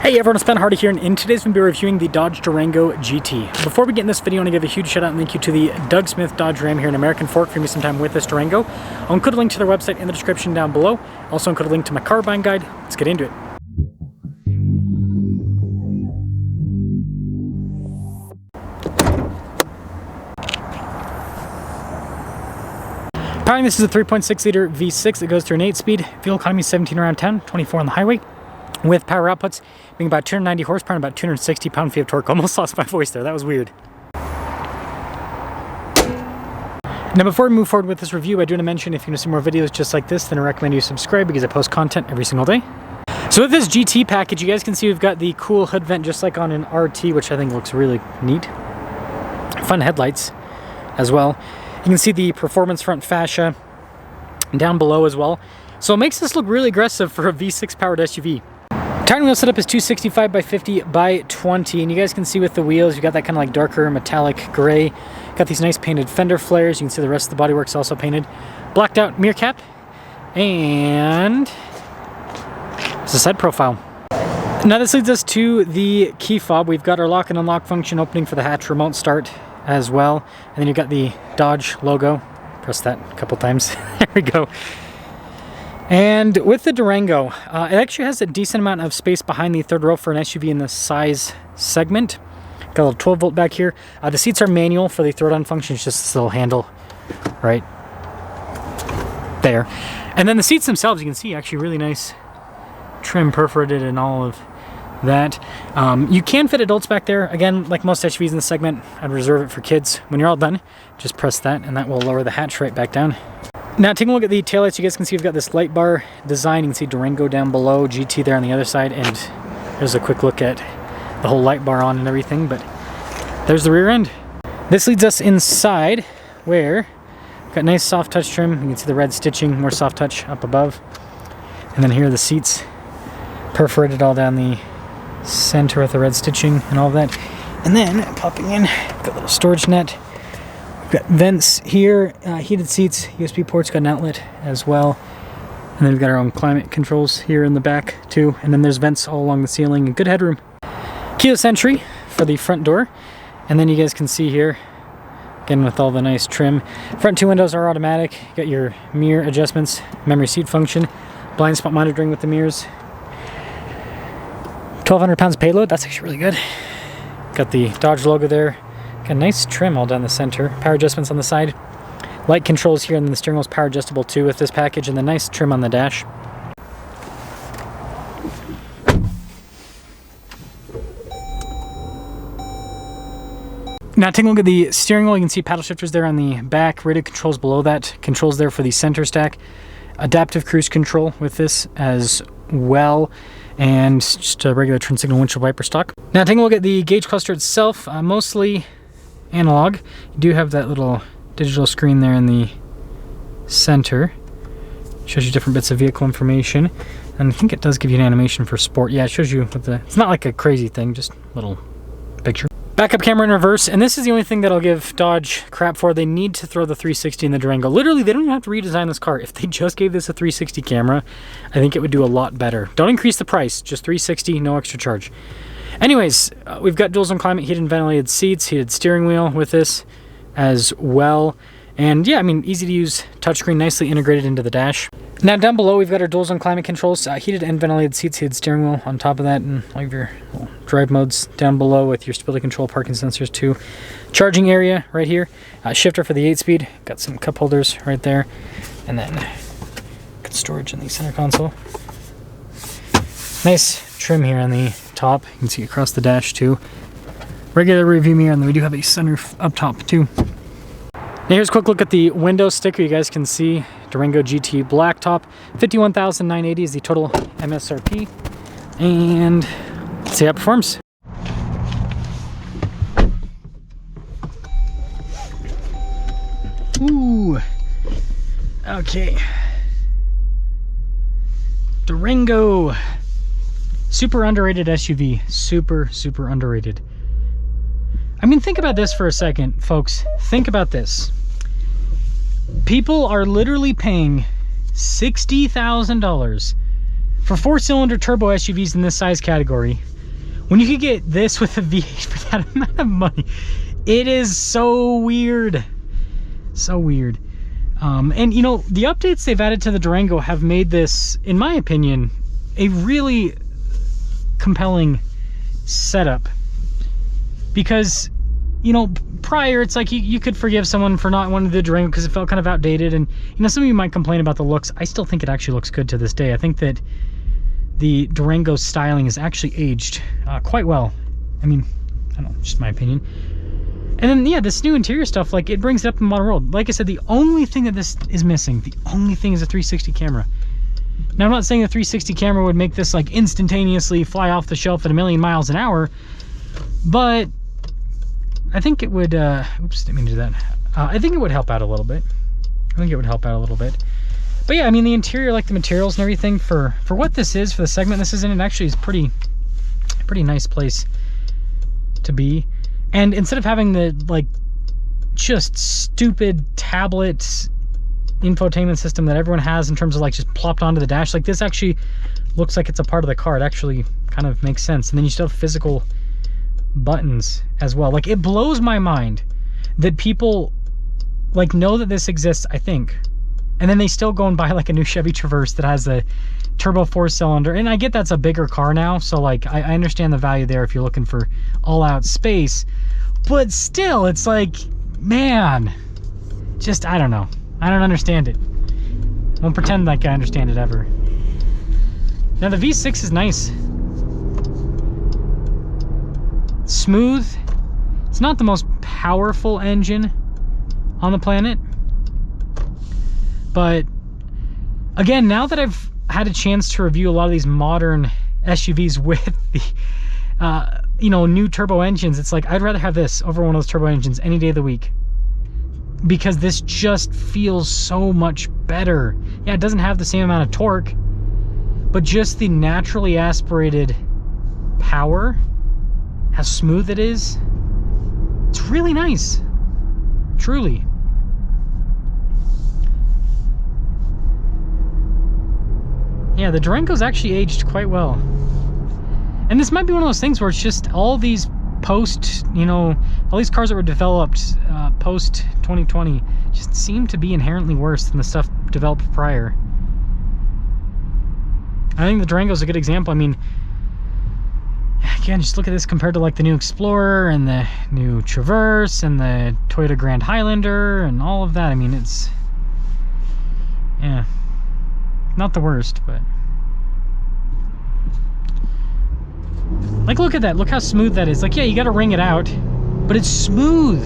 Hey everyone, it's Ben Hardy here, and in today's video we're reviewing the Dodge Durango GT. Before we get in this video, I want to give a huge shout out and thank you to the Doug Smith Dodge Ram here in American Fork for giving me some time with this Durango. I'll include a link to their website in the description down below. Also include a link to my car buying guide. Let's get into it. Powering this is a 3.6 liter V6 that goes through an 8-speed. Fuel economy 17 around town, 24 on the highway. With power outputs being about 290 horsepower and about 260 pound-feet of torque. Almost lost my voice there, that was weird. Now before we move forward with this review, I do want to mention if you want to see more videos just like this, then I recommend you subscribe because I post content every single day. So with this GT package, you guys can see we've got the cool hood vent just like on an RT, which I think looks really neat. Fun headlights as well. You can see the performance front fascia down below as well. So it makes this look really aggressive for a V6 powered SUV. Tire wheel setup is 265 by 50 by 20, and you guys can see with the wheels, you got that kind of like darker metallic gray. Got these nice painted fender flares. You can see the rest of the bodywork's also painted. Blacked out mirror cap, and it's a side profile. Now this leads us to the key fob. We've got our lock and unlock function opening for the hatch remote start as well, and then you've got the Dodge logo. Press that a couple times. There we go. And with the Durango, it actually has a decent amount of space behind the third row for an SUV in the size segment. Got a little 12 volt back here. The seats are manual for the throw down function. It's just this little handle right there. And then the seats themselves, you can see actually really nice trim, perforated and all of that. You can fit adults back there. Again, like most SUVs in the segment, I'd reserve it for kids. When you're all done, just press that and that will lower the hatch right back down. Now taking a look at the taillights, you guys can see we've got this light bar design. You can see Durango down below, GT there on the other side, and there's a quick look at the whole light bar on and everything, but there's the rear end. This leads us inside where we've got nice soft touch trim. You can see the red stitching, more soft touch up above. And then here are the seats, perforated all down the center with the red stitching and all of that. And then popping in, got a little storage net. We've got vents here, heated seats, USB ports, got an outlet as well. And then we've got our own climate controls here in the back too. And then there's vents all along the ceiling and good headroom. Keyless entry for the front door. And then you guys can see here, again with all the nice trim. Front two windows are automatic. You got your mirror adjustments, memory seat function, blind spot monitoring with the mirrors. 1,200 pounds payload, that's actually really good. Got the Dodge logo there. Got a nice trim all down the center. Power adjustments on the side. Light controls here, and then the steering wheel's power adjustable too with this package, and the nice trim on the dash. Now taking a look at the steering wheel, you can see paddle shifters there on the back, radio controls below that, controls there for the center stack, adaptive cruise control with this as well, and just a regular turn signal windshield wiper stock. Now taking a look at the gauge cluster itself, mostly analog. You do have that little digital screen there in the center. Shows you different bits of vehicle information, and I think it does give you an animation for sport. Yeah, it shows you with the, it's not like a crazy thing, just a little picture. Backup camera in reverse, and this is the only thing that I'll give Dodge crap for. They need to throw the 360 in the Durango. Literally, they don't even have to redesign this car. If they just gave this a 360 camera, I think it would do a lot better. Don't increase the price, just 360, no extra charge. Anyways, we've got dual zone climate, heated and ventilated seats, heated steering wheel with this as well. And yeah, I mean, easy to use touchscreen, nicely integrated into the dash. Now down below, we've got our dual zone climate controls, heated and ventilated seats, heated steering wheel on top of that, and all of your drive modes down below with your stability control, parking sensors too. Charging area right here, shifter for the 8-speed, got some cup holders right there, and then got storage in the center console. Nice trim here on the top, you can see across the dash too. Regular rear view mirror, and then we do have a sunroof up top too. Now here's a quick look at the window sticker. You guys can see Durango GT blacktop. $51,980 is the total MSRP. And let's see how it performs. Ooh. Okay. Durango. Super underrated SUV. Super, super underrated. I mean, think about this for a second, folks. Think about this. People are literally paying $60,000 for 4-cylinder turbo SUVs in this size category When you could get this with a V8 for that amount of money, it is so weird. So weird. And you know, the updates they've added to the Durango have made this, in my opinion, a really compelling setup. Because, you know, prior it's like you could forgive someone for not wanting the Durango because it felt kind of outdated, and you know, some of you might complain about the looks. I still think it actually looks good to this day. I think that the Durango styling is actually aged quite well. I mean, I don't know, just my opinion. And then, yeah, this new interior stuff, like, it brings it up in the modern world. Like I said, the only thing that this is missing, the only thing is a 360 camera. Now, I'm not saying the 360 camera would make this, like, instantaneously fly off the shelf at 1,000,000 miles an hour, but I think it would, oops, didn't mean to do that. I think it would help out a little bit. But yeah, I mean, the interior, like the materials and everything, for what this is, for the segment this is in, it actually is pretty nice place to be. And instead of having the, like, just stupid tablet infotainment system that everyone has in terms of, like, just plopped onto the dash, like, this actually looks like it's a part of the car. It actually kind of makes sense. And then you still have physical buttons as well. Like, it blows my mind that people, like, know that this exists, I think, and then they still go and buy, like, a new Chevy Traverse that has a turbo 4-cylinder. And I get that's a bigger car now, so, like, I understand the value there if you're looking for all-out space. But still, it's like, man, just, I don't know. I don't understand it. I won't pretend like I understand it ever. Now, the V6 is nice. Smooth. It's not the most powerful engine on the planet. But, again, now that I've had a chance to review a lot of these modern SUVs with the, you know, new turbo engines, it's like, I'd rather have this over one of those turbo engines any day of the week. Because this just feels so much better. Yeah, it doesn't have the same amount of torque, but just the naturally aspirated power, how smooth it is, it's really nice. Truly. Yeah, the Durango's actually aged quite well. And this might be one of those things where it's just all these post, you know, all these cars that were developed post 2020 just seem to be inherently worse than the stuff developed prior. I think the Durango's a good example. I mean, again, just look at this compared to, like, the new Explorer and the new Traverse and the Toyota Grand Highlander and all of that. I mean, it's, yeah, not the worst, but like, look at that. Look how smooth that is. Like, yeah, you gotta wring it out, but it's smooth.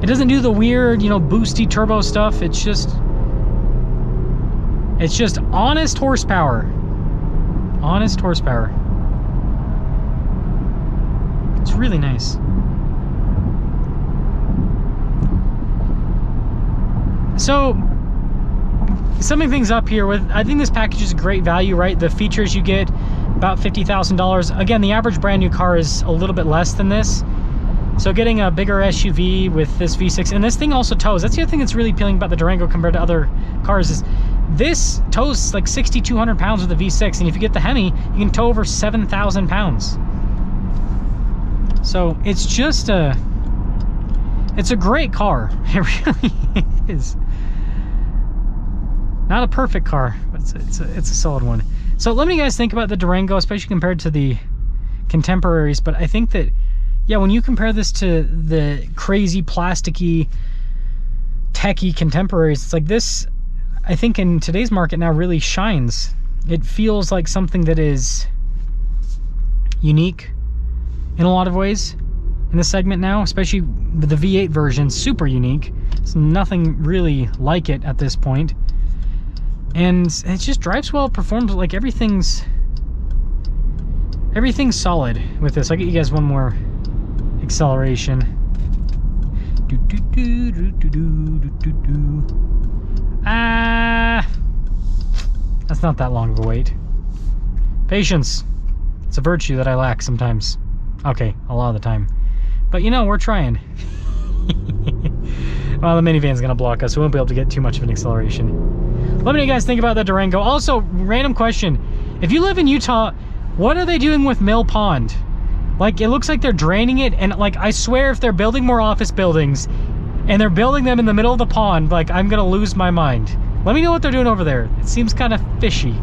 It doesn't do the weird, you know, boosty turbo stuff. It's just honest horsepower. Honest horsepower. It's really nice. So, summing things up here with, I think this package is a great value, right? The features you get, about $50,000. Again, the average brand new car is a little bit less than this. So getting a bigger SUV with this V6, and this thing also tows. That's the other thing that's really appealing about the Durango compared to other cars, is this tows like 6,200 pounds with the V6, and if you get the Hemi, you can tow over 7,000 pounds. So it's just it's a great car. It really is. Not a perfect car, but it's a solid one. So let me guys think about the Durango, especially compared to the contemporaries. But I think that, yeah, when you compare this to the crazy plasticky, techie contemporaries, it's like this, I think in today's market now, really shines. It feels like something that is unique in a lot of ways in the segment now, especially with the V8 version, super unique. There's nothing really like it at this point. And it just drives well, performs, like, everything's solid with this. I'll get you guys one more acceleration. That's not that long of a wait. Patience. It's a virtue that I lack sometimes. Okay, a lot of the time. But, you know, we're trying. Well, the minivan's gonna block us, so we won't be able to get too much of an acceleration. Let me know what you guys think about the Durango. Also, random question. If you live in Utah, What are they doing with Mill Pond? Like, it looks like they're draining it, and like, I swear if they're building more office buildings and they're building them in the middle of the pond, like, I'm gonna lose my mind. Let me know what they're doing over there. It seems kind of fishy.